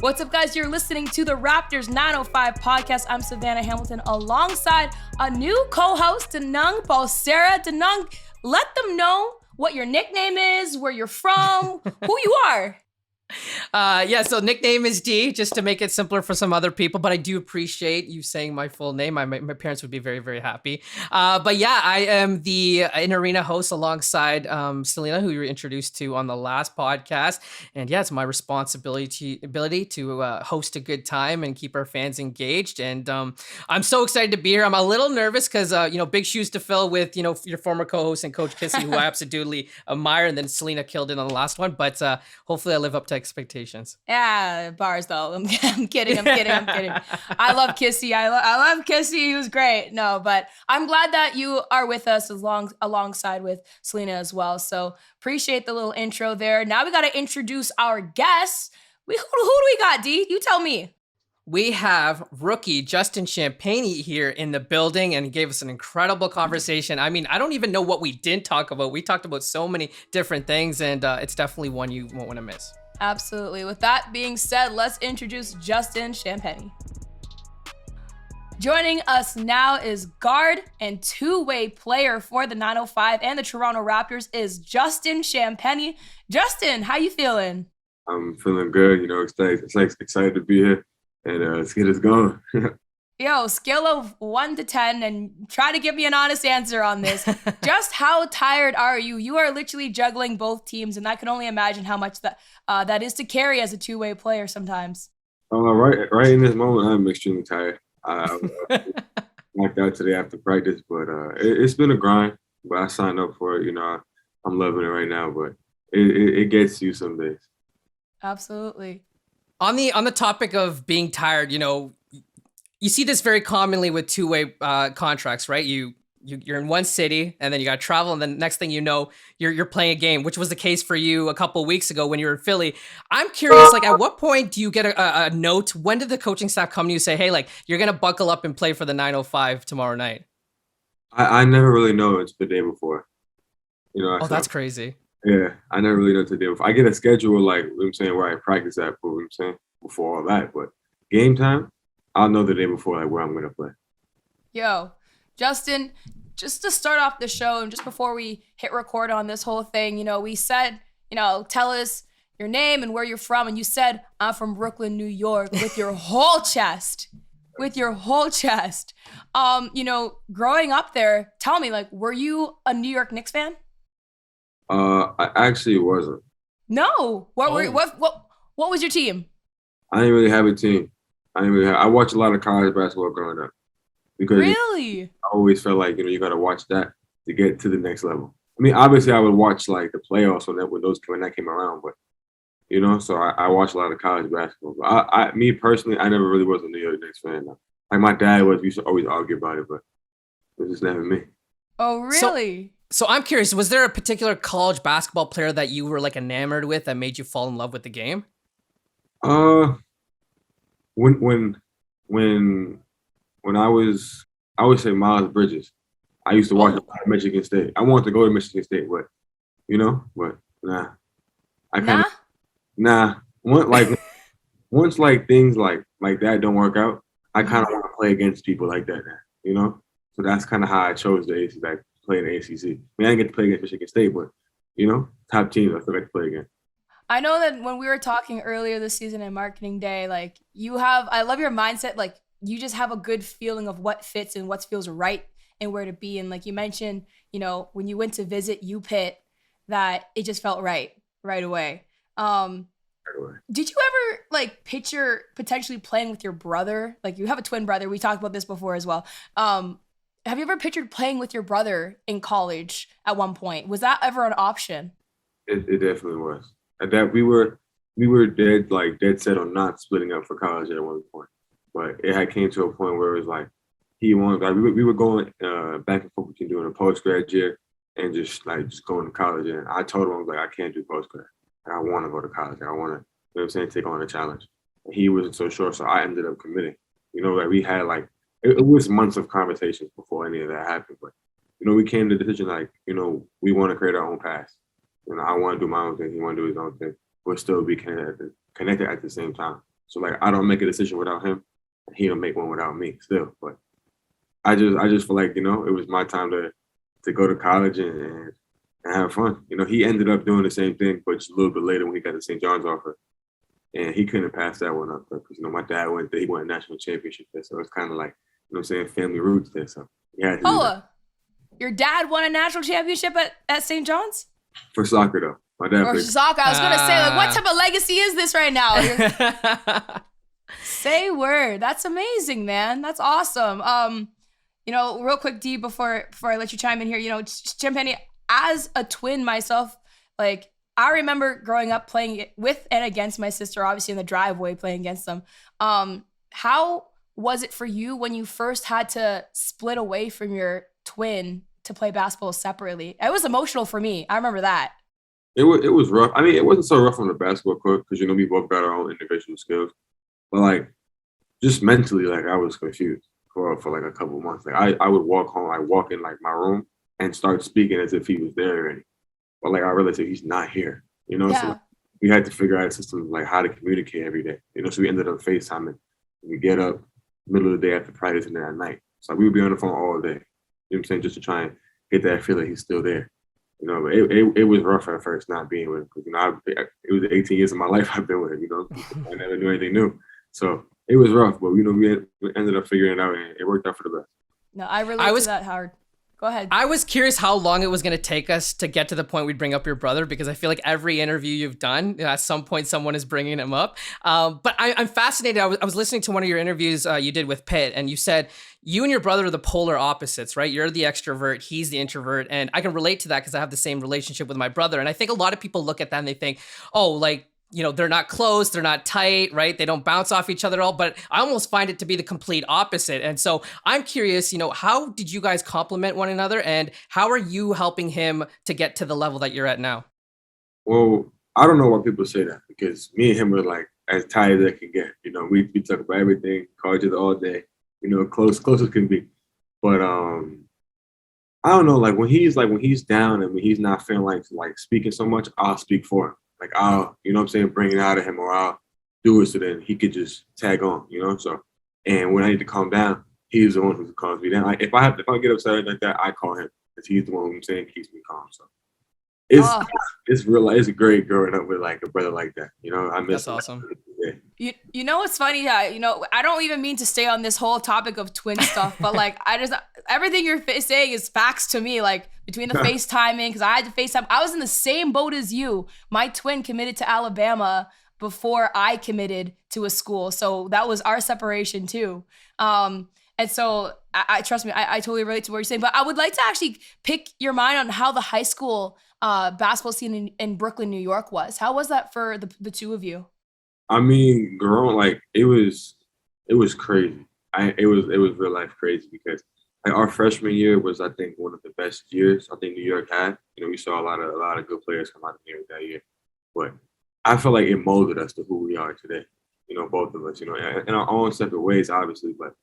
What's up, guys? You're listening to the Raptors 905 podcast. I'm Savannah Hamilton alongside a new co-host, Dhanung Bulsara. Dhanung, let them know what your nickname is, where you're from, who you are. So nickname is D, just to make it simpler for some other people, but I do appreciate you saying my full name. My parents would be very, very happy. I am the in-arena host alongside Selena, who you were introduced to on the last podcast. And yeah, it's my responsibility to host a good time and keep our fans engaged. And I'm so excited to be here. I'm a little nervous because, big shoes to fill with, your former co-host and Coach Kissy, who I absolutely admire. And then Selena killed it on the last one. But hopefully I live up to expectations. Yeah, bars though. I'm kidding. I love Kissy. I love Kissy. He was great. No, but I'm glad that you are with us alongside with Selena as well. So appreciate the little intro there. Now we got to introduce our guests. Who do we got, D? You tell me. We have rookie Justin Champagnie here in the building, and he gave us an incredible conversation. I mean, I don't even know what we didn't talk about. We talked about so many different things, and it's definitely one you won't want to miss. Absolutely. With that being said, let's introduce Justin Champagnie. Joining us now is guard and two-way player for the 905 and the Toronto Raptors is Justin Champagnie. Justin, how you feeling? I'm feeling good. Excited to be here, and let's get this going. Yo, scale of 1 to 10 and try to give me an honest answer on this. Just how tired are you? You are literally juggling both teams, and I can only imagine how much that is to carry as a two-way player sometimes. Right in this moment, I'm extremely tired. I knocked out today after practice, but it's been a grind. But I signed up for it. I'm loving it right now, but it gets you some days. Absolutely. On the topic of being tired, you see this very commonly with two-way contracts, right? You're in one city and then you got to travel, and then next thing you know, you're playing a game, which was the case for you a couple of weeks ago when you were in Philly. I'm curious, at what point do you get a note? When did the coaching staff come to you and say, hey, you're gonna buckle up and play for the 905 tomorrow night? I never really know until the day before. That's crazy. Yeah, I never really know until the day before. I get a schedule, where I practice at, before all that, but game time, I'll know the day before, where I'm going to play. Yo, Justin, just to start off the show and just before we hit record on this whole thing, we said, tell us your name and where you're from. And you said, I'm from Brooklyn, New York, with your whole chest. With your whole chest. Growing up there, tell me, were you a New York Knicks fan? I actually wasn't. No. What was your team? I didn't really have a team. I watched a lot of college basketball growing up because really? I always felt like you got to watch that to get to the next level. I mean, obviously, I would watch the playoffs when that came around, but so I watched a lot of college basketball. But me personally, I never really was a New York Knicks fan. My dad was. We used to always argue about it, but it was just never me. Oh, really? So I'm curious. Was there a particular college basketball player that you were enamored with that made you fall in love with the game? When I would say Miles Bridges. I used to watch Michigan State. I wanted to go to Michigan State, but nah. Nah. Once things like that don't work out, I kind of want to play against people like that now, So that's kind of how I chose the ACC, play in the ACC. I mean, I didn't get to play against Michigan State, but top teams I feel like to play against. I know that when we were talking earlier this season in Marketing Day, I love your mindset. You just have a good feeling of what fits and what feels right and where to be. And you mentioned, when you went to visit U Pitt, that it just felt right away. Did you ever picture potentially playing with your brother? You have a twin brother. We talked about this before as well. Have you ever pictured playing with your brother in college at one point? Was that ever an option? It definitely was. That we were dead set on not splitting up for college at one point, but it had came to a point where it was he wanted we were going back and forth between doing a post grad year and just going to college, and I told him I can't do post grad. I want to go to college. I want to take on a challenge. And he wasn't so sure, so I ended up committing. We had it was months of conversations before any of that happened, but we came to the decision we want to create our own path. I want to do my own thing. He want to do his own thing. We'll still be connected at the same time. So like I don't make a decision without him, and he don't make one without me still. But I just feel like, you know, it was my time to go to college and have fun. You know, he ended up doing the same thing, but just a little bit later when he got the St. John's offer. And he couldn't pass that one up because, you know, my dad went there, he won a national championship there. So it's kind of like, you know what I'm saying, family roots there. So he had to do that. Your dad won a national championship at St. John's? For soccer, though. My dad Or played soccer. I was going to say, like, what type of legacy is this right now? Say word. That's amazing, man. That's awesome. You know, real quick, D, before I let you chime in here, you know, Champagnie, as a twin myself, like, I remember growing up playing with and against my sister, obviously in the driveway playing against them. How was it for you when you first had to split away from your twin to play basketball separately? It was emotional for me. I remember that. It was rough. I mean, it wasn't so rough on the basketball court because, you know, we both got our own individual skills. But, like, just mentally, like, I was confused for like a couple of months. Like, I would walk home, I walk in, like, my room and start speaking as if he was there already. But like I realized that he's not here, you know. Yeah. So we had to figure out a system like how to communicate every day, you know. So we ended up FaceTiming. We get up middle of the day after practice and then at night. So we would be on the phone all day. You know what I'm saying? Just to try and get that feeling he's still there. You know, but it was rough at first not being with him because, you know, it was 18 years of my life I've been with him. You know, I never knew anything new. So it was rough, but, you know, we ended up figuring it out and it worked out for the best. No, I relate to that, Howard. Go ahead. I was curious how long it was going to take us to get to the point we'd bring up your brother, because I feel like every interview you've done, you know, at some point someone is bringing him up. But I'm fascinated. I was listening to one of your interviews you did with Pitt, and you said you and your brother are the polar opposites, right? You're the extrovert, he's the introvert. And I can relate to that because I have the same relationship with my brother. And I think a lot of people look at that and they think, oh, like, you know, they're not close, they're not tight, right? They don't bounce off each other at all, but I almost find it to be the complete opposite. And so I'm curious, you know, how did you guys complement one another, and how are you helping him to get to the level that you're at now? Well, I don't know why people say that because me and him are like as tight as they can get. You know, we talk about everything, call each other all day, you know, close as can be. But I don't know, like when he's down and when he's not feeling like speaking so much, I'll speak for him. Like I'll, you know what I'm saying, bring it out of him, or I'll do it so then he could just tag on, you know. So, and when I need to calm down, he's the one who calms me down. Like if I get upset like that, I call him because he's the one who I'm saying keeps me calm. So it's real. It's great growing up with like a brother like that. You know, I miss. That's awesome. You know what's funny? You know, I don't even mean to stay on this whole topic of twin stuff, but like everything you're saying is facts to me. Like between the FaceTiming, because I had to FaceTime. I was in the same boat as you. My twin committed to Alabama before I committed to a school, so that was our separation too. And so I trust me, I totally relate to what you're saying. But I would like to actually pick your mind on how the high school basketball scene in Brooklyn, New York was. How was that for the two of you? I mean, growing like it was crazy. It was real life crazy because like our freshman year was, I think, one of the best years I think New York had. You know, we saw a lot of good players come out of New York that year. But I feel like it molded us to who we are today. You know, both of us. You know, in our own separate ways, obviously. But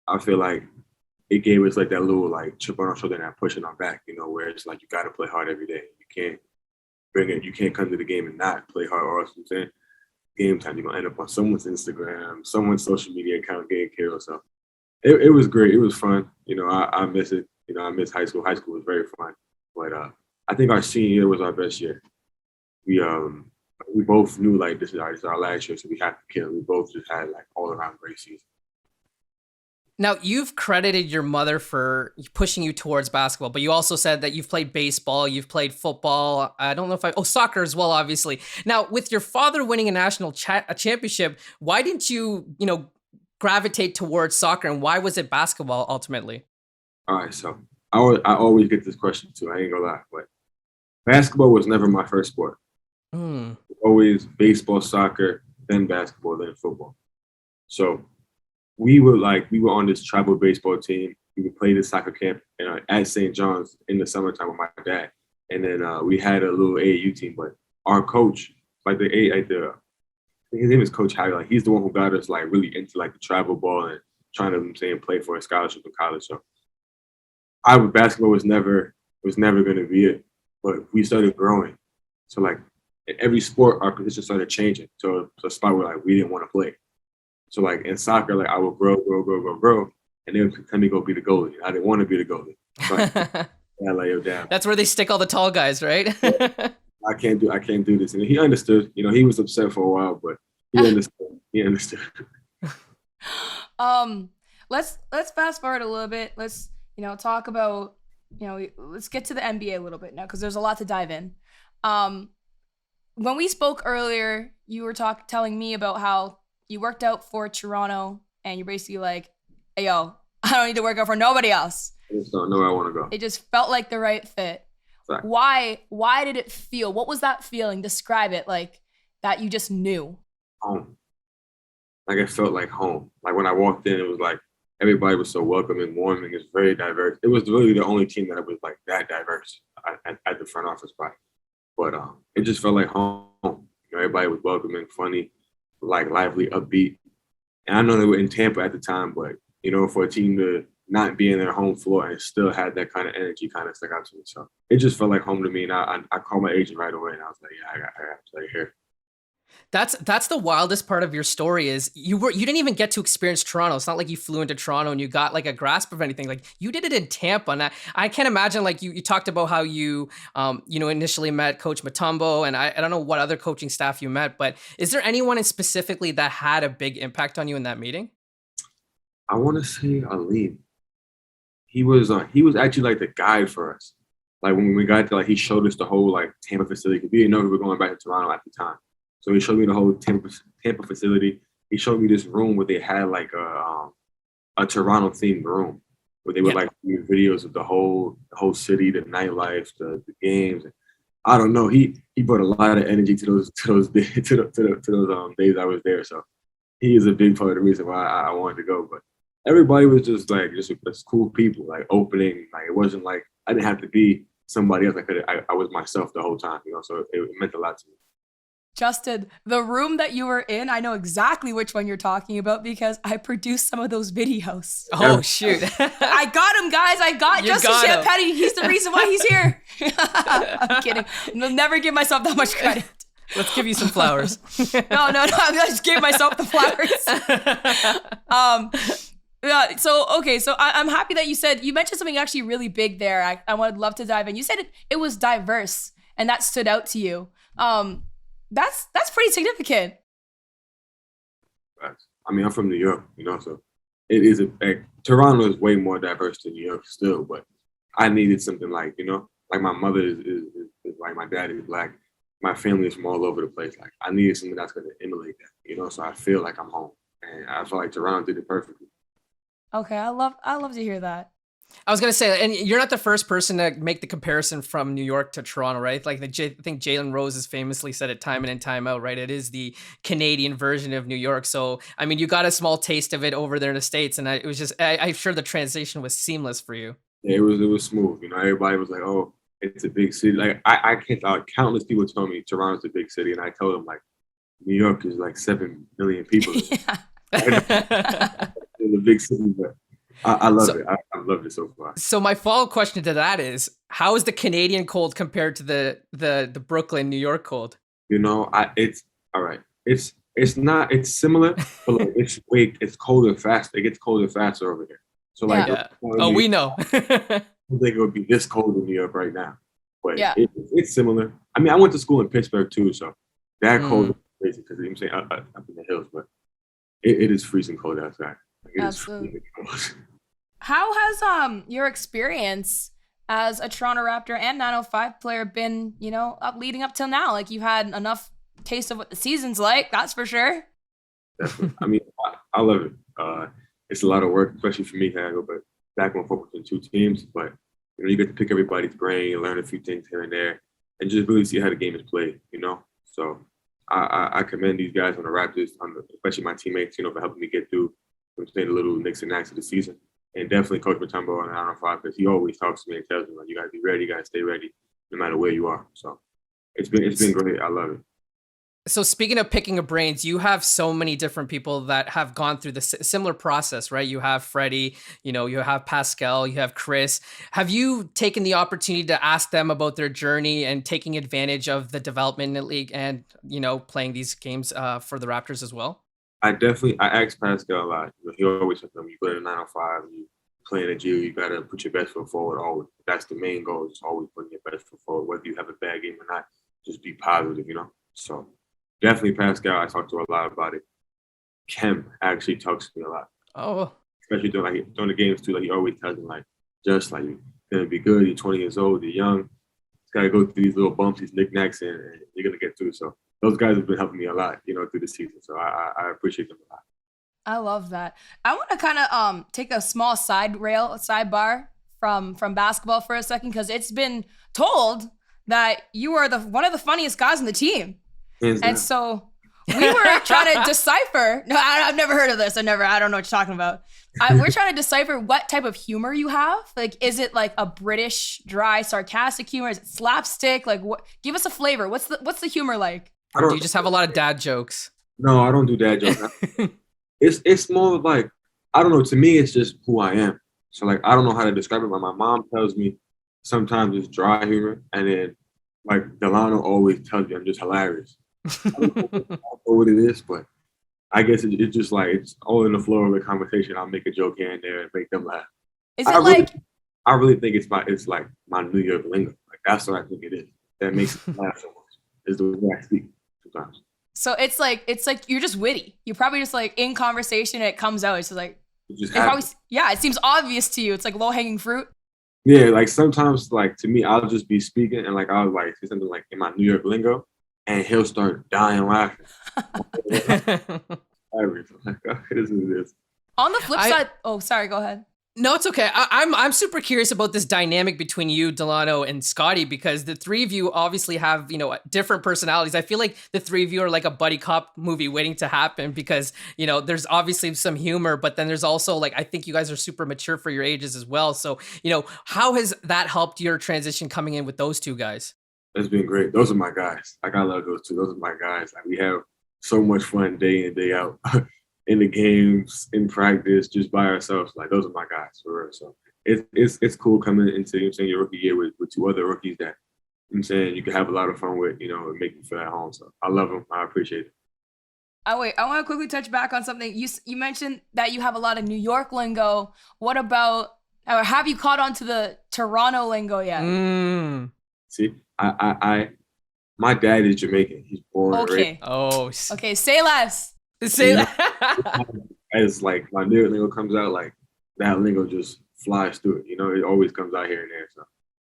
I feel like it gave us like that little like chip on our shoulder and that push on our back. You know, where it's like you got to play hard every day. You can't come to the game and not play hard, or else I'm saying game time you're gonna end up on someone's Instagram, someone's social media account getting killed. So it was great. It was fun. You know, I miss it. You know, I miss high school. High school was very fun. But I think our senior year was our best year. We both knew like this is our last year, so we had to kill. We both just had like all around great season. Now, you've credited your mother for pushing you towards basketball, but you also said that you've played baseball, you've played football. I don't know if soccer as well, obviously. Now, with your father winning a national championship, why didn't you, gravitate towards soccer, and why was it basketball ultimately? All right, so I always get this question too. I ain't gonna lie, but basketball was never my first sport. Always baseball, soccer, then basketball, then football. So we were on this tribal baseball team. We would play the soccer camp at St. John's in the summertime with my dad, and then we had a little AAU team. But our coach, his name is Coach Harry. Like he's the one who got us like really into like the travel ball and trying to play for a scholarship in college. So basketball was never going to be it, but we started growing. So like in every sport, our position started changing to a spot where like we didn't want to play. So like in soccer, like I would grow, and they would tell me go be the goalie. I didn't want to be the goalie. So I lay him down. That's where they stick all the tall guys, right? I can't do this. And he understood. You know, he was upset for a while, but he understood. He understood. Let's fast forward a little bit. Let's talk about let's get to the NBA a little bit now because there's a lot to dive in. When we spoke earlier, you were telling me about how you worked out for Toronto, and you're basically like, "Hey, yo, I don't need to work out for nobody else. I just don't know where I want to go." It just felt like the right fit. Fact. Why did it feel? What was that feeling? Describe it, like that you just knew. Home. Like it felt like home. Like when I walked in, it was like everybody was so welcoming, warming. It's very diverse. It was really the only team that was like that diverse at the front office spot. But it just felt like home. You know, everybody was welcoming, funny, like lively, upbeat. And I know they were in Tampa at the time, but you know, for a team to not be in their home floor and still had that kind of energy kind of stuck out to me. So it just felt like home to me. And I called my agent right away, and I was like, yeah, I got to play here. That's the wildest part of your story is you didn't even get to experience Toronto. It's not like you flew into Toronto and you got like a grasp of anything. Like you did it in Tampa. And I can't imagine, like you talked about how you initially met Coach Matombo, and I don't know what other coaching staff you met, but is there anyone in specifically that had a big impact on you in that meeting? I want to say Aline. He was actually like the guide for us. Like when we got there, like he showed us the whole like Tampa facility because we didn't know we were going back to Toronto at the time. So he showed me the whole Tampa facility. He showed me this room where they had like a Toronto themed room where they would like do videos of the whole city, the nightlife, the games. I don't know. He brought a lot of energy to those days I was there. So he is a big part of the reason why I wanted to go. But everybody was just cool people, like opening. Like it wasn't like I didn't have to be somebody else. I was myself the whole time, you know. So it meant a lot to me. Justin, the room that you were in, I know exactly which one you're talking about because I produced some of those videos. Oh, shoot. I got him, guys. I got Justin Champagnie. He's the reason why he's here. I'm kidding. I'll never give myself that much credit. Let's give you some flowers. No. I just gave myself the flowers. Yeah. So I'm happy that you mentioned something actually really big there. I would love to dive in. You said it was diverse, and that stood out to you. That's pretty significant. I mean, I'm from New York, you know, so it is Toronto is way more diverse than New York still, but I needed something like, you know, like my mother is like, my dad is Black. My family is from all over the place. Like I needed something that's going to emulate that, you know, so I feel like I'm home. And I feel like Toronto did it perfectly. Okay, I love to hear that. I was going to say, and you're not the first person to make the comparison from New York to Toronto, right? Like I think Jalen Rose has famously said it time in and time out, right? It is the Canadian version of New York. So, I mean, you got a small taste of it over there in the States, and it was just, I'm sure the transition was seamless for you. Yeah, it was smooth. You know, everybody was like, oh, it's a big city. Like I can't, countless people told me Toronto's a big city, and I told them like, New York is like 7 million people. Yeah. It's a big city, but I love it. I loved it so far. So my follow-up question to that is, how is the Canadian cold compared to the Brooklyn, New York cold? You know, it's all right. It's similar, but like it's colder faster. It gets colder faster over here. So like, we know. I don't think it would be this cold in New York right now, but yeah, it's similar. I mean, I went to school in Pittsburgh too, so that cold is crazy because I'm saying up in the hills, but it is freezing cold outside. Like, absolutely. How has your experience as a Toronto Raptor and 905 player been, you know, leading up till now? Like, you've had enough taste of what the season's like, that's for sure. Definitely. I mean, I love it. It's a lot of work, especially for me, to go back and forth between two teams. But you know, you get to pick everybody's brain, learn a few things here and there, and just really see how the game is played. You know, so I commend these guys on the Raptors, especially my teammates, you know, for helping me get through the little Knicks and Knacks of the season. And definitely Coach Matombo on the 905 because he always talks to me and tells me, like, you got to be ready, you got to stay ready no matter where you are. So it's been great. I love it. So speaking of picking of brains, you have so many different people that have gone through the similar process, right? You have Freddie, you know, you have Pascal, you have Chris. Have you taken the opportunity to ask them about their journey and taking advantage of the development in the league and, you know, playing these games for the Raptors as well? I asked Pascal a lot. You know, he always said, "You go to the 905, you play in a G, you gotta put your best foot forward always. That's the main goal. Just always putting your best foot forward, whether you have a bad game or not. Just be positive, you know." So definitely Pascal. I talked to a lot about it. Kemp actually talks to me a lot. Oh, Especially during the games too. Like he always tells me like, just like you're gonna be good. You're 20 years old. You're young. Just gotta go through these little bumps, these knickknacks, and you're gonna get through. So those guys have been helping me a lot, you know, through the season. So I appreciate them a lot. I love that. I want to kind of take a small sidebar from basketball for a second, because it's been told that you are one of the funniest guys on the team. And so we were trying to decipher. No, I've never heard of this. I don't know what you're talking about. We're trying to decipher what type of humor you have. Like, is it like a British dry sarcastic humor? Is it slapstick? Like, what? Give us a flavor. What's the humor like? Do you just have a lot of dad jokes? No, I don't do dad jokes. It's more of like, I don't know. To me, it's just who I am. So like, I don't know how to describe it. But my mom tells me sometimes it's dry humor, and then like Delano always tells me I'm just hilarious. I don't know what it is, but I guess it's just like it's all in the flow of the conversation. I'll make a joke here and there and make them laugh. Is it I really think it's like my New York lingo. Like that's what I think it is. That makes me laugh so much. Is the way I speak sometimes. So it's like you're just witty. You probably just like in conversation it comes out. It's just like it seems obvious to you. It's like low hanging fruit. Yeah, like sometimes like to me I'll just be speaking and like I'll like say something like in my New York lingo and he'll start dying laughing. Everything. Like, this is this. On the flip side, oh sorry, go ahead. No, it's okay. I'm super curious about this dynamic between you, Delano, and Scotty, because the three of you obviously have, you know, different personalities. I feel like the three of you are like a buddy cop movie waiting to happen because, you know, there's obviously some humor, but then there's also like, I think you guys are super mature for your ages as well. So, you know, how has that helped your transition coming in with those two guys? It's been great. Those are my guys. Like I love those two. Those are my guys. Like we have so much fun day in, day out. In the games, in practice, just by ourselves. Like those are my guys for real. So it's cool coming into your rookie year with two other rookies that you can have a lot of fun with, you know, and make you feel at home. So I love them. I appreciate it. Oh wait, I want to quickly touch back on something. You mentioned that you have a lot of New York lingo. What about, or have you caught on to the Toronto lingo yet? See, my dad is Jamaican. He's born and raised. Okay, say less. Say that. As like my New York lingo comes out, like that lingo just flies through it. You know, it always comes out here and there. So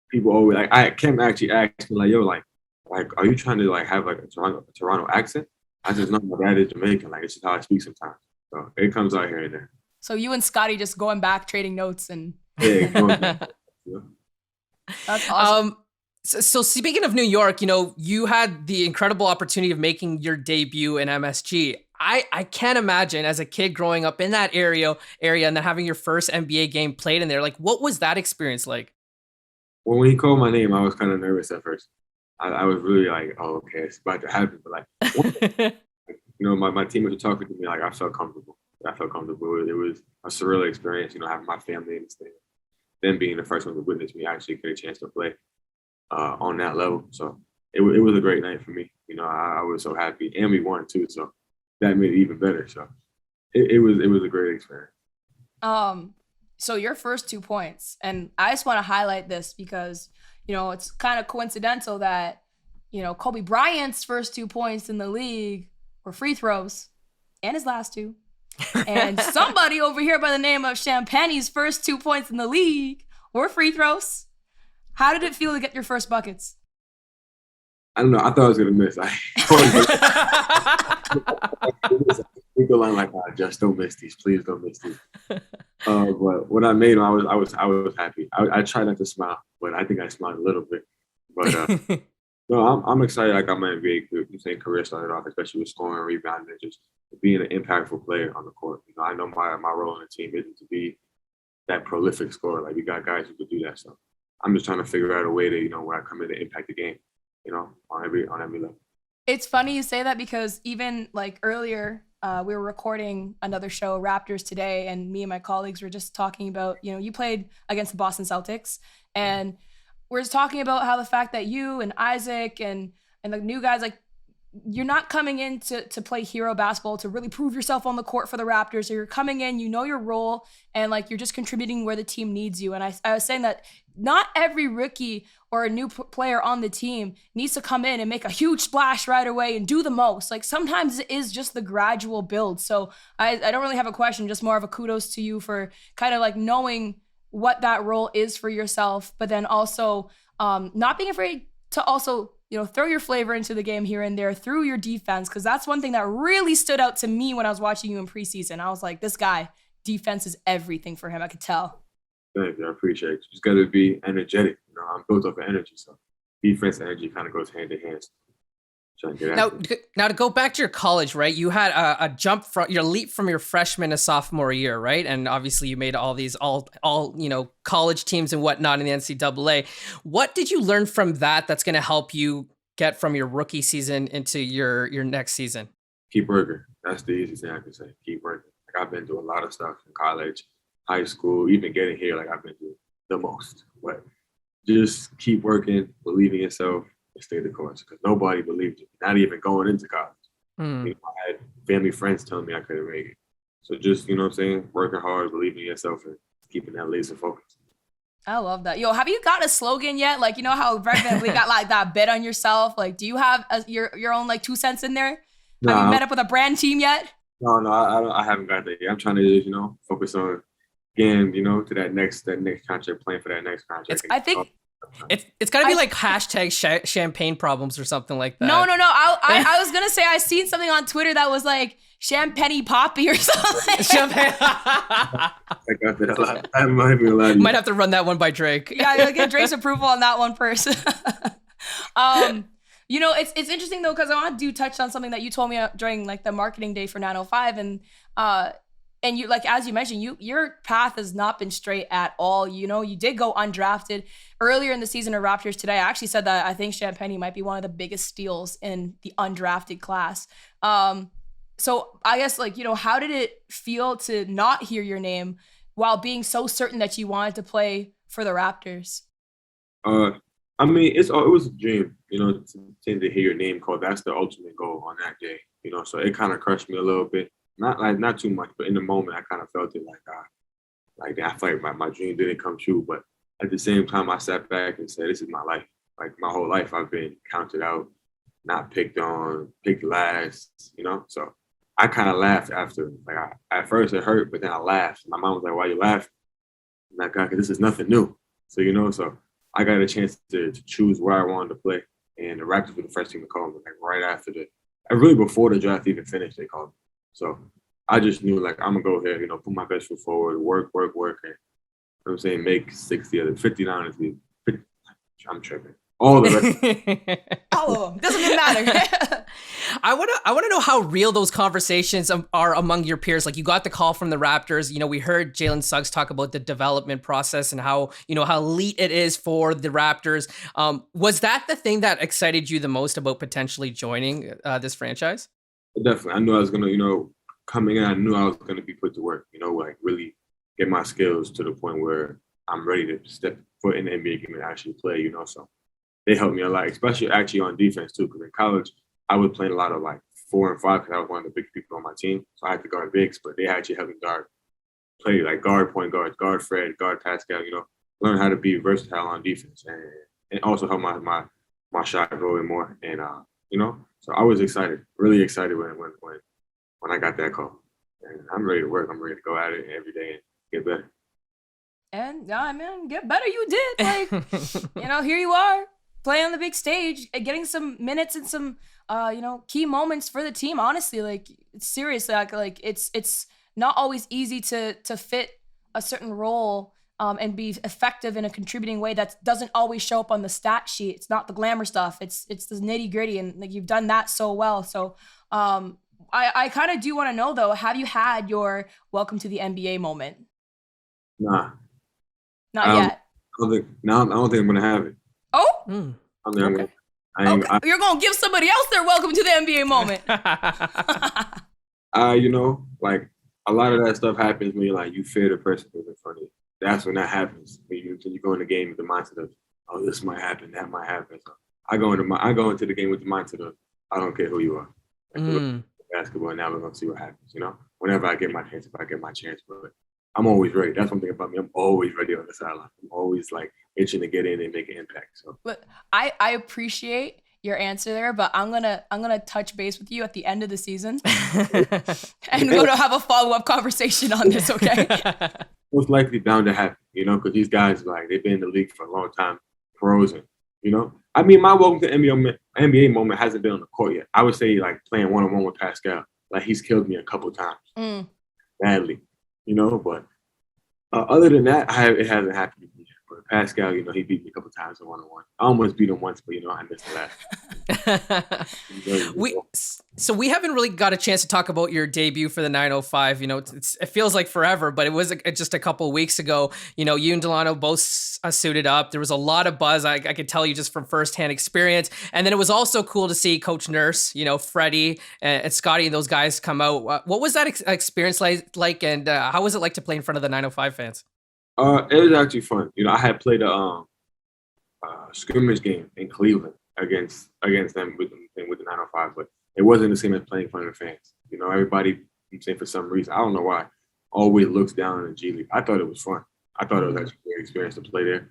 people always like Kim actually asked me like, yo, like are you trying to like have like a Toronto accent? I said, no, my dad is Jamaican. Like it's just how I speak sometimes. So it comes out here and there. So you and Scotty just going back, trading notes and yeah. That's awesome. So speaking of New York, you know, you had the incredible opportunity of making your debut in MSG. I can't imagine as a kid growing up in that area and then having your first NBA game played in there. Like, what was that experience like? Well, when he called my name, I was kind of nervous at first. I was really like, oh, okay, it's about to happen. But like, you know, my teammates were talking to me, like I felt comfortable. It was a surreal experience, you know, having my family in the stadium. Then being the first one to witness me actually get a chance to play on that level. So it was a great night for me. You know, I was so happy. And we won too, so that made it even better. So it was a great experience. So your first 2 points, and I just want to highlight this because, you know, it's kind of coincidental that, you know, Kobe Bryant's first 2 points in the league were free throws, and his last two. And somebody over here by the name of Champagnie's first 2 points in the league were free throws. How did it feel to get your first buckets? I don't know. I thought I was gonna miss. We go line like, just don't miss these. Please don't miss these. But when I made them, I was happy. I tried not to smile, but I think I smiled a little bit. But no, I'm excited. I got my NBA career started off, especially with scoring, rebounding, and just being an impactful player on the court. You know, I know my role in the team isn't to be that prolific scorer. Like we got guys who could do that. So I'm just trying to figure out a way to, you know, where I come in to impact the game, you know, on every level. It's funny you say that because even like earlier, we were recording another show, Raptors Today, and me and my colleagues were just talking about, you know, you played against the Boston Celtics, and we're just talking about how the fact that you and Isaac and the new guys, like, you're not coming in to play hero basketball to really prove yourself on the court for the Raptors. So you're coming in, you know your role, and like you're just contributing where the team needs you. And I was saying that not every rookie or a new player on the team needs to come in and make a huge splash right away and do the most. Like sometimes it is just the gradual build. So I don't really have a question, just more of a kudos to you for kind of like knowing what that role is for yourself, but then also not being afraid to also, you know, throw your flavor into the game here and there through your defense, because that's one thing that really stood out to me when I was watching you in preseason. I was like, this guy, defense is everything for him. I could tell. Thank you. I appreciate it. You just got to be energetic. You know, I'm built up of energy, so defense and energy kind of goes hand in hand. Now to go back to your college, right? You had a jump from your leap from your freshman to sophomore year, right? And obviously you made all these all you know, college teams and whatnot in the NCAA. What did you learn from that that's going to help you get from your rookie season into your next season? Keep working. That's the easiest thing I can say. Keep working. Like I've been through a lot of stuff in college, high school, even getting here. Like I've been through the most. But just keep working, believe in yourself, and stay the course. Because nobody believed it. Not even going into college. You know, I had family, friends telling me I couldn't make it. So just, you know what I'm saying, working hard, believing in yourself, and keeping that laser focus. I love that. Yo, have you got a slogan yet? Like, you know how we got like that bet on yourself? Like, do you have your own like 2 cents in there? No, have you met up with a brand team yet? No, I haven't got that yet. I'm trying to, you know, focus on getting, you know, to that next contract, playing for that next contract. I think it's got to be like hashtag champagne problems or something like that. No. I was gonna say I seen something on Twitter that was like Champagne Poppy or something. Champagne. I got that a lot. I'm not even allowed. Might have to run that one by Drake. Yeah, you'll get Drake's approval on that one first. You know, it's interesting though, because I want to touch on something that you told me during like the marketing day for 905, and you, like, as you mentioned, your path has not been straight at all. You know, you did go undrafted earlier in the season of Raptors today. I actually said that I think Champagnie might be one of the biggest steals in the undrafted class. So I guess, like, you know, how did it feel to not hear your name while being so certain that you wanted to play for the Raptors? I mean, it was a dream, you know, to hear your name called. That's the ultimate goal on that day, you know. So it kind of crushed me a little bit. Not too much, but in the moment, I kind of felt it like I feel like my dream didn't come true. But at the same time, I sat back and said, this is my life. Like my whole life, I've been counted out, not picked on, picked last, you know. So I kind of laughed after. Like at first it hurt, but then I laughed. My mom was like, "Why you laughing?" I'm like, "God, 'cause this is nothing new." So you know, so I got a chance to choose where I wanted to play, and the Raptors were the first team to call me. Like right after really before the draft even finished, they called me. So I just knew, like, I'm gonna go here, you know, put my best foot forward, work, and you know what I'm saying, make 60 of the 59 I'm tripping. All the rest. All of them. Doesn't even matter. I wanna know how real those conversations are among your peers. Like, you got the call from the Raptors. You know, we heard Jalen Suggs talk about the development process and how, you know, how elite it is for the Raptors. Was that the thing that excited you the most about potentially joining this franchise? Definitely. I knew I was going to, you know, coming in, I knew I was going to be put to work, you know, like really get my skills to the point where I'm ready to step foot in the NBA game and actually play, you know. So they helped me a lot, especially actually on defense too, because in college, I was playing a lot of like 4 and 5 because I was one of the big people on my team. So I had to guard bigs, but they actually helped me play like guard point guards, guard Fred, guard Pascal, you know, learn how to be versatile on defense and also help my shot growing more. And, you know, so I was excited, really excited when I got that call. And I'm ready to work. I'm ready to go at it every day and get better. And man, get better you did. Like, you know, here you are, playing on the big stage, getting some minutes and some, you know, key moments for the team. Honestly, like, it's seriously, like it's not always easy to fit a certain role and be effective in a contributing way that doesn't always show up on the stat sheet. It's not the glamour stuff. It's the nitty gritty, and like you've done that so well. So I kind of do want to know though, have you had your welcome to the NBA moment? Nah, not yet. I don't think I'm gonna have it. Oh, Okay. You're gonna give somebody else their welcome to the NBA moment. You know, like a lot of that stuff happens when you fear the person who's in front of you. That's when that happens. When you go in the game with the mindset of, oh, this might happen, that might happen. So I go into the game with the mindset of, I don't care who you are. Like, we're Mm. basketball, now we're gonna see what happens. Whenever I get my chance, if I get my chance, but I'm always ready. That's one thing about me. I'm always ready on the sideline. I'm always like itching to get in and make an impact. So But I appreciate your answer there, but I'm gonna touch base with you at the end of the season, and we're gonna have a follow-up conversation on this, okay? most likely bound to happen, because these guys like they've been in the league for a long time, pros, and I mean, my welcome to NBA moment hasn't been on the court yet. I would say like playing one-on-one with Pascal, like he's killed me a couple times badly, But other than that, it hasn't happened to me yet. But Pascal, he beat me a couple times in one-on-one. I almost beat him once, but I missed the last. So we haven't really got a chance to talk about your debut for the 905. It feels like forever, but it was just a couple of weeks ago. You and Delano both suited up. There was a lot of buzz. I could tell you just from firsthand experience. And then it was also cool to see Coach Nurse, Freddie and Scotty and those guys come out. What was that experience like? And how was it like to play in front of the 905 fans? It was actually fun. I had played a scrimmage game in Cleveland against them with the 905, but it wasn't the same as playing in front of the fans. Everybody, I'm saying for some reason, I don't know why, always looks down in the G League. I thought it was fun. I thought it was actually a great experience to play there.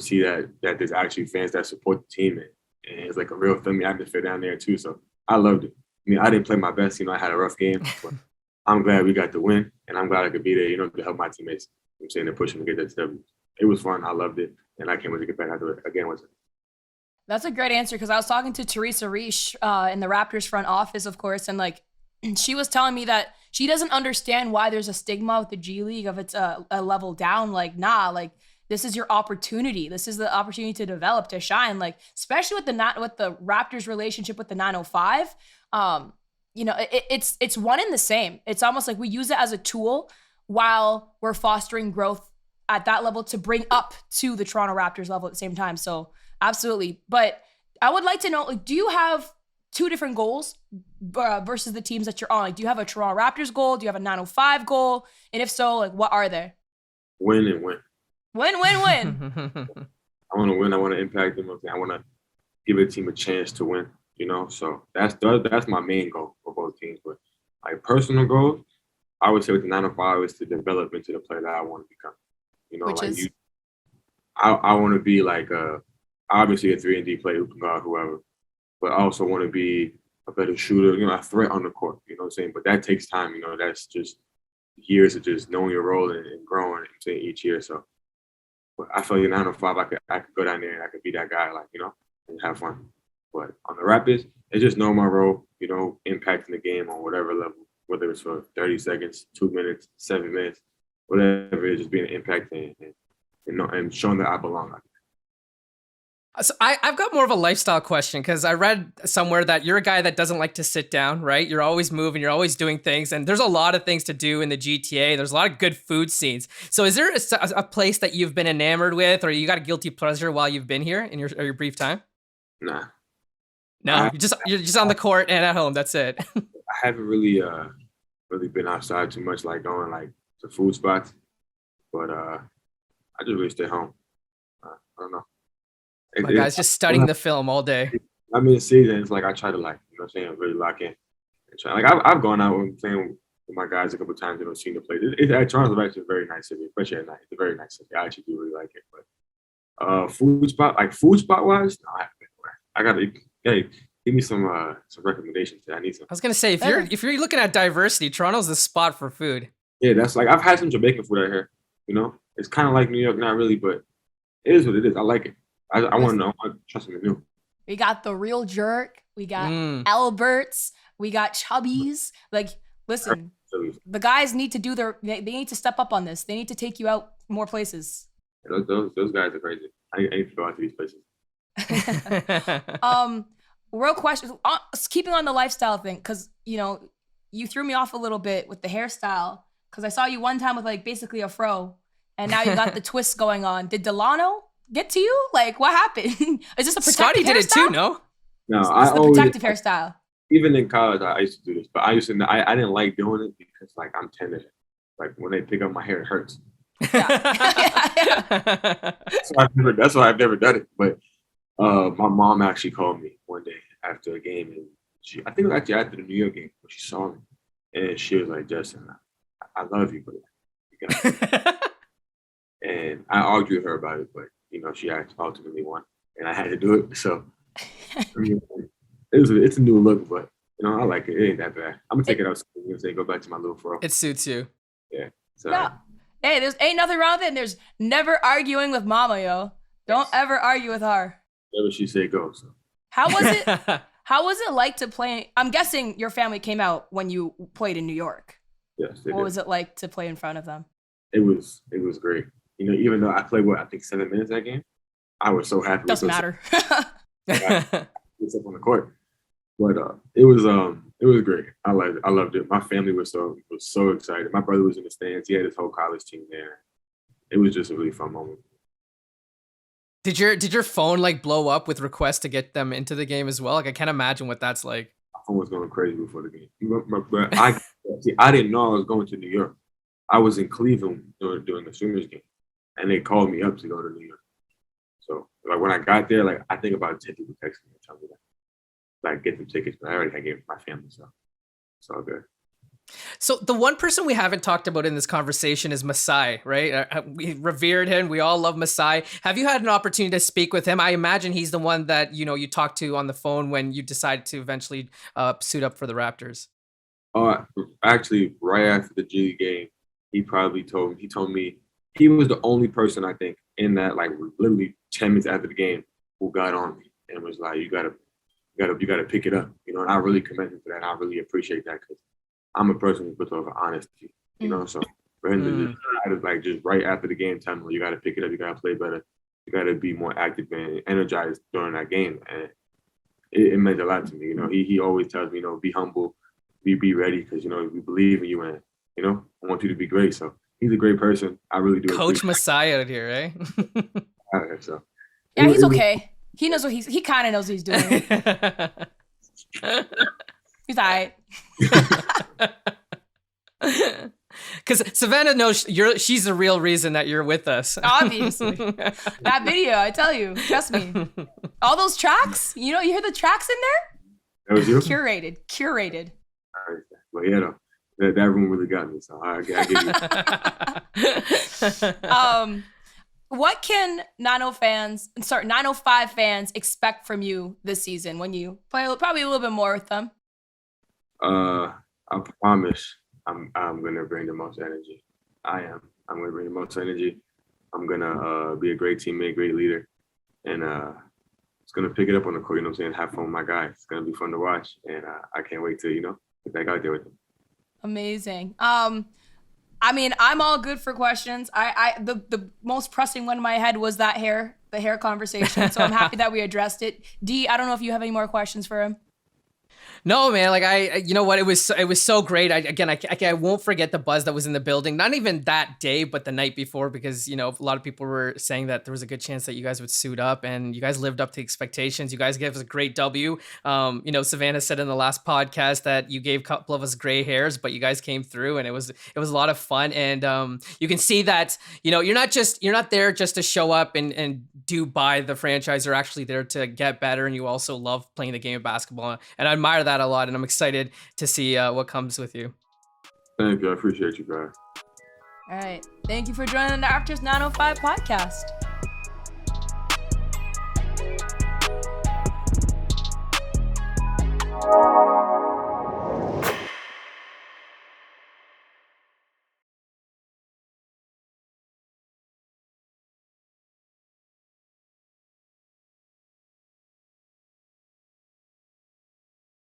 See that there's actually fans that support the team, and it's like a real family atmosphere down there too. So I loved it. I mean, I didn't play my best. I had a rough game, but I'm glad we got the win, and I'm glad I could be there, to help my teammates. I'm saying to push them to get that W. It was fun. I loved it, and I can't wait to get back out there again with it. That's a great answer, because I was talking to Teresa Reich in the Raptors front office, of course, and like she was telling me that she doesn't understand why there's a stigma with the G League of it's a level down. Like, nah, like this is your opportunity. This is the opportunity to develop, to shine. Like, especially with the Raptors relationship with the 905. It's one and the same. It's almost like we use it as a tool while we're fostering growth at that level to bring up to the Toronto Raptors level at the same time. So absolutely. But I would like to know, like, do you have two different goals versus the teams that you're on? Like, do you have a Toronto Raptors goal? Do you have a 905 goal? And if so, like, what are they? Win and win. Win. I want to win. I want to impact them. I want to give a team a chance to win, So that's my main goal for both teams. But like personal goals, I would say with the 905 is to develop into the player that I want to become. I want to be like obviously a 3 and D player who can guard whoever, but I also want to be a better shooter, a threat on the court, you know what I'm saying? But that takes time, that's just years of just knowing your role and growing, I'm saying, each year. So but I feel like 905, I could go down there and I could be that guy, like, and have fun. But on the Raptors, it's just know my role, impacting the game on whatever level, whether it's for 30 seconds, 2 minutes, 7 minutes, whatever it is, just being an impact and showing that I belong. So I've got more of a lifestyle question, because I read somewhere that you're a guy that doesn't like to sit down, right? You're always moving, you're always doing things, and there's a lot of things to do in the GTA. There's a lot of good food scenes. So is there a place that you've been enamored with, or you got a guilty pleasure while you've been here in your brief time? Nah. No, you're just on the court and at home. That's it. I haven't really been outside too much, like going like to food spots, but I just really stay home. I don't know. My guy's just studying the film all day. I'm in the season. It's like I try to really lock in. Like I've gone out and playing with my guys a couple of times. Seen the play. Toronto's actually a very nice city, especially at night. It's a very nice city. I actually do really like it. But food spot wise, no, I haven't been anywhere. I gotta give me some recommendations. I need some. I was gonna say, if you're looking at diversity, Toronto's the spot for food. Yeah, that's like I've had some Jamaican food out here. It's kind of like New York, not really, but it is what it is. I like it. I want to know. I trust me new. We got the Real Jerk. We got Alberts. We got Chubbies. Like, listen, the guys need to they need to step up on this. They need to take you out more places. Those guys are crazy. I need to go out to these places. Real question. Keeping on the lifestyle thing, because you threw me off a little bit with the hairstyle, because I saw you one time with like basically a fro, and now you got the twist going on. Did Delano get to you? Like, what happened? Is this a protective Scotty did hairstyle? it too, no? No, it's the protective hairstyle. Even in college, I used to do this, but I didn't like doing it because like I'm tender. Like when they pick up my hair, it hurts. Yeah. That's why I've never done it. But my mom actually called me one day after a game, and I think it was actually after the New York game when she saw me, and she was like, "Justin, I love you, but you got." And I argued with her about it, but she ultimately won, and I had to do it. So I mean, it's a new look, but I like it. It ain't that bad. I'm gonna take it out and say go back to my little fro. It suits you. Yeah. So No. Hey, there's ain't nothing wrong with it. And there's never arguing with mama, yo. Don't ever argue with her. whatever she said goes. So. How was it? How was it like to play? I'm guessing your family came out when you played in New York. Yes. What was it like to play in front of them? It was great. Even though I played I think 7 minutes that game, I was so happy. Doesn't matter. It's up on the court, but it was great. I loved it. My family was so excited. My brother was in the stands. He had his whole college team there. It was just a really fun moment. Did your phone like blow up with requests to get them into the game as well? Like I can't imagine what that's like. My phone was going crazy before the game. I didn't know I was going to New York. I was in Cleveland during the Sooners game, and they called me up to go to New York. So like when I got there, like I think about 10 people texted me and telling me that, like get them tickets, but I already had gave my family, so it's all good. So the one person we haven't talked about in this conversation is Masai, right? We revered him. We all love Masai. Have you had an opportunity to speak with him? I imagine he's the one that you talked to on the phone when you decided to eventually suit up for the Raptors. Actually, right after the G League game, he told me he was the only person I think in that like literally 10 minutes after the game who got on me and was like, you gotta pick it up, and I really commend him for that. And I really appreciate that because I'm a person who puts over honesty, So for him to just right after the game, tell me you gotta pick it up, you gotta play better, you gotta be more active and energized during that game, and it meant a lot to me. He always tells me, be humble, be ready because we believe in you, and I want you to be great. So he's a great person. I really do. Coach Masai out here, right? So yeah, he's okay. He knows he kind of knows what he's doing. He's all right. Because Savannah knows she's the real reason that you're with us. Obviously. That video, I tell you, trust me. All those tracks, you hear the tracks in there? That was you? Curated. All right. Well, that room really got me, so I give you. What can 905 fans expect from you this season when you play probably a little bit more with them? I promise I'm gonna bring the most energy. I am. I'm gonna bring the most energy. I'm gonna be a great teammate, great leader, and it's gonna pick it up on the court. Have fun with my guys. It's gonna be fun to watch, and I can't wait to get back out there with them. Amazing. I'm all good for questions. The most pressing one in my head was the hair conversation. So I'm happy that we addressed it. D, I don't know if you have any more questions for him. No, man. Like it was so great. I won't forget the buzz that was in the building. Not even that day, but the night before, because a lot of people were saying that there was a good chance that you guys would suit up, and you guys lived up to expectations. You guys gave us a great W. Savannah said in the last podcast that you gave a couple of us gray hairs, but you guys came through, and it was a lot of fun. And you can see that you're not there just to show up and do buy the franchise. You're actually there to get better, and you also love playing the game of basketball. And I admire that a lot, and I'm excited to see what comes with you. Thank you. I appreciate you guys. All right. Thank you for joining the Raptors 905 podcast.